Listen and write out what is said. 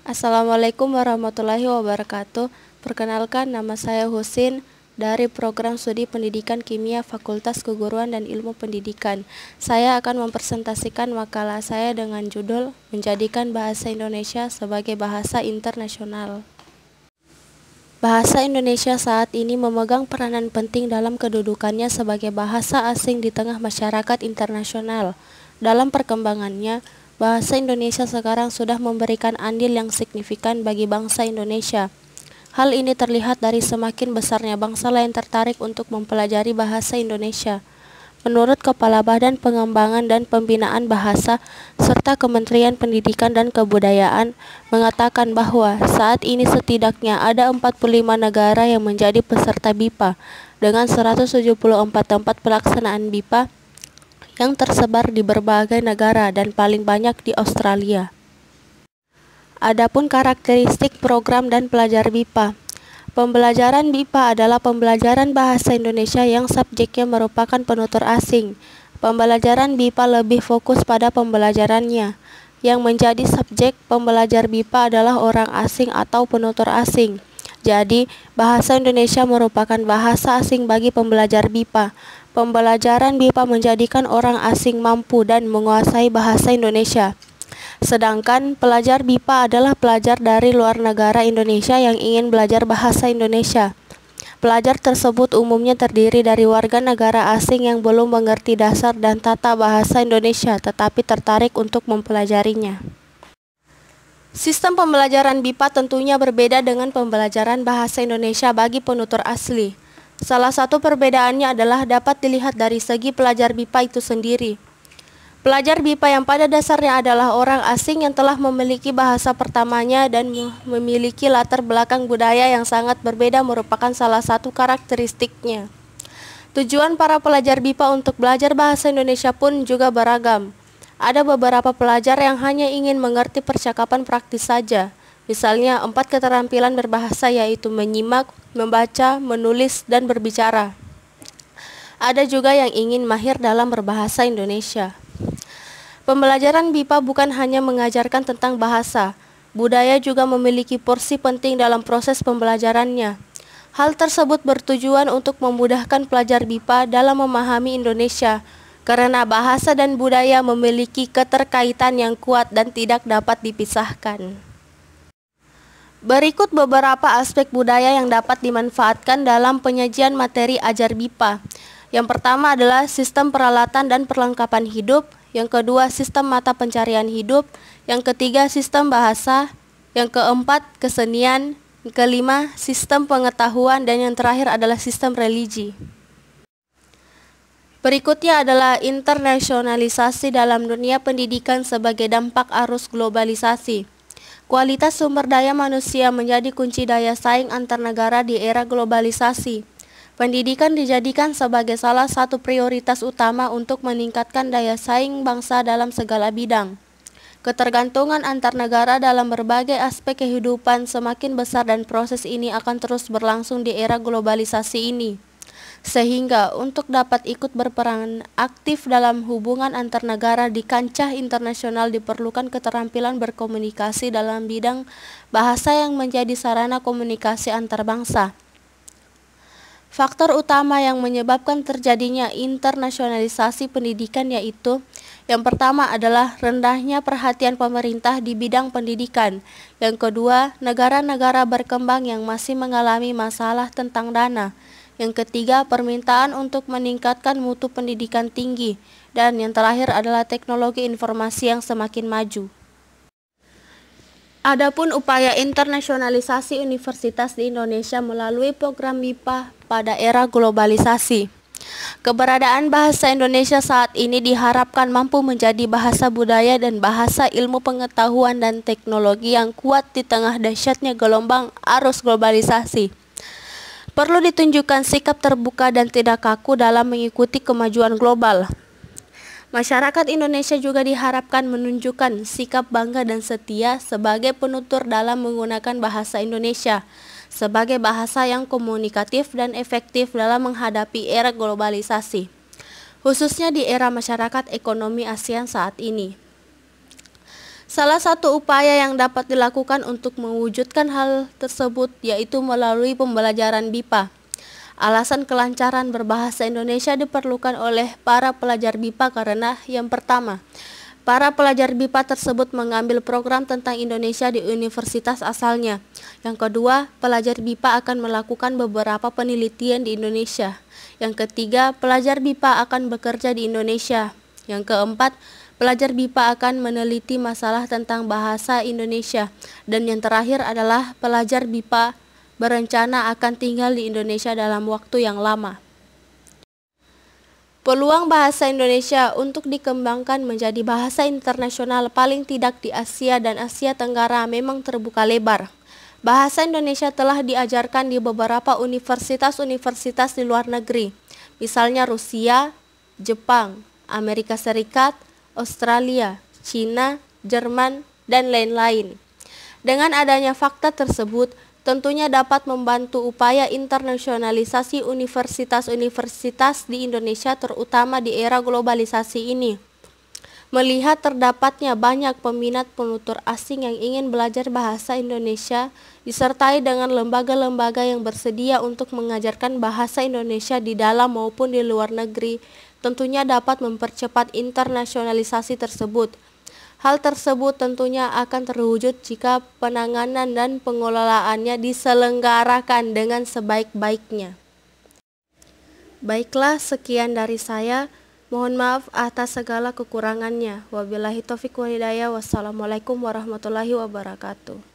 Assalamualaikum warahmatullahi wabarakatuh. Perkenalkan, nama saya Husin dari Program Studi Pendidikan Kimia Fakultas Keguruan dan Ilmu Pendidikan. Saya akan mempresentasikan makalah saya dengan judul Menjadikan Bahasa Indonesia sebagai Bahasa Internasional. Bahasa Indonesia saat ini memegang peranan penting dalam kedudukannya sebagai bahasa asing di tengah masyarakat internasional. Dalam perkembangannya, bahasa Indonesia sekarang sudah memberikan andil yang signifikan bagi bangsa Indonesia. Hal ini terlihat dari semakin besarnya bangsa lain tertarik untuk mempelajari bahasa Indonesia. Menurut Kepala Badan Pengembangan dan Pembinaan Bahasa serta Kementerian Pendidikan dan Kebudayaan mengatakan bahwa saat ini setidaknya ada 45 negara yang menjadi peserta BIPA dengan 174 tempat pelaksanaan BIPA yang tersebar di berbagai negara dan paling banyak di Australia. Adapun karakteristik program dan pelajar BIPA. Pembelajaran BIPA adalah pembelajaran bahasa Indonesia yang subjeknya merupakan penutur asing. Pembelajaran BIPA lebih fokus pada pembelajarannya. Yang menjadi subjek pembelajar BIPA adalah orang asing atau penutur asing. Jadi, bahasa Indonesia merupakan bahasa asing bagi pembelajar BIPA. Pembelajaran BIPA menjadikan orang asing mampu dan menguasai bahasa Indonesia. Sedangkan pelajar BIPA adalah pelajar dari luar negara Indonesia yang ingin belajar bahasa Indonesia. Pelajar tersebut umumnya terdiri dari warga negara asing yang belum mengerti dasar dan tata bahasa Indonesia tetapi tertarik untuk mempelajarinya. Sistem pembelajaran BIPA tentunya berbeda dengan pembelajaran bahasa Indonesia bagi penutur asli. Salah satu perbedaannya adalah dapat dilihat dari segi pelajar BIPA itu sendiri. Pelajar BIPA yang pada dasarnya adalah orang asing yang telah memiliki bahasa pertamanya dan memiliki latar belakang budaya yang sangat berbeda merupakan salah satu karakteristiknya. Tujuan para pelajar BIPA untuk belajar bahasa Indonesia pun juga beragam. Ada beberapa pelajar yang hanya ingin mengerti percakapan praktis saja. Misalnya 4 keterampilan berbahasa yaitu menyimak, membaca, menulis, dan berbicara. Ada juga yang ingin mahir dalam berbahasa Indonesia. Pembelajaran BIPA bukan hanya mengajarkan tentang bahasa, budaya juga memiliki porsi penting dalam proses pembelajarannya. Hal tersebut bertujuan untuk memudahkan pelajar BIPA dalam memahami Indonesia, karena bahasa dan budaya memiliki keterkaitan yang kuat dan tidak dapat dipisahkan. Berikut beberapa aspek budaya yang dapat dimanfaatkan dalam penyajian materi ajar BIPA. Yang pertama adalah sistem peralatan dan perlengkapan hidup. Yang kedua, sistem mata pencarian hidup. Yang ketiga, sistem bahasa. Yang keempat, kesenian. Yang kelima, sistem pengetahuan. Dan yang terakhir adalah sistem religi. Berikutnya adalah internasionalisasi dalam dunia pendidikan sebagai dampak arus globalisasi. Kualitas sumber daya manusia menjadi kunci daya saing antar negara di era globalisasi. Pendidikan dijadikan sebagai salah satu prioritas utama untuk meningkatkan daya saing bangsa dalam segala bidang. Ketergantungan antar negara dalam berbagai aspek kehidupan semakin besar dan proses ini akan terus berlangsung di era globalisasi ini. Sehingga untuk dapat ikut berperan aktif dalam hubungan antar negara di kancah internasional diperlukan keterampilan berkomunikasi dalam bidang bahasa yang menjadi sarana komunikasi antar bangsa. Faktor utama yang menyebabkan terjadinya internasionalisasi pendidikan yaitu yang pertama adalah rendahnya perhatian pemerintah di bidang pendidikan. Yang kedua, negara-negara berkembang yang masih mengalami masalah tentang dana. Yang ketiga, permintaan untuk meningkatkan mutu pendidikan tinggi. Dan yang terakhir adalah teknologi informasi yang semakin maju. Adapun upaya internasionalisasi universitas di Indonesia melalui program BIPA pada era globalisasi. Keberadaan bahasa Indonesia saat ini diharapkan mampu menjadi bahasa budaya dan bahasa ilmu pengetahuan dan teknologi yang kuat di tengah dahsyatnya gelombang arus globalisasi. Perlu ditunjukkan sikap terbuka dan tidak kaku dalam mengikuti kemajuan global. Masyarakat Indonesia juga diharapkan menunjukkan sikap bangga dan setia sebagai penutur dalam menggunakan bahasa Indonesia sebagai bahasa yang komunikatif dan efektif dalam menghadapi era globalisasi, khususnya di era masyarakat ekonomi ASEAN saat ini. Salah satu upaya yang dapat dilakukan untuk mewujudkan hal tersebut yaitu melalui pembelajaran BIPA. Alasan kelancaran berbahasa Indonesia diperlukan oleh para pelajar BIPA karena yang pertama, para pelajar BIPA tersebut mengambil program tentang Indonesia di universitas asalnya. Yang kedua, pelajar BIPA akan melakukan beberapa penelitian di Indonesia. Yang ketiga, pelajar BIPA akan bekerja di Indonesia. Yang keempat, pelajar BIPA akan meneliti masalah tentang bahasa Indonesia. Dan yang terakhir adalah pelajar BIPA berencana akan tinggal di Indonesia dalam waktu yang lama. Peluang bahasa Indonesia untuk dikembangkan menjadi bahasa internasional paling tidak di Asia dan Asia Tenggara memang terbuka lebar. Bahasa Indonesia telah diajarkan di beberapa universitas-universitas di luar negeri, misalnya Rusia, Jepang, Amerika Serikat, Australia, Cina, Jerman, dan lain-lain. Dengan adanya fakta tersebut, tentunya dapat membantu upaya internasionalisasi universitas-universitas di Indonesia terutama di era globalisasi ini. Melihat terdapatnya banyak peminat penutur asing yang ingin belajar bahasa Indonesia, disertai dengan lembaga-lembaga yang bersedia untuk mengajarkan bahasa Indonesia di dalam maupun di luar negeri, tentunya dapat mempercepat internasionalisasi tersebut. Hal tersebut tentunya akan terwujud jika penanganan dan pengelolaannya diselenggarakan dengan sebaik-baiknya. Baiklah, sekian dari saya. Mohon maaf atas segala kekurangannya. Wabillahi taufiq wal hidayah. Wassalamualaikum warahmatullahi wabarakatuh.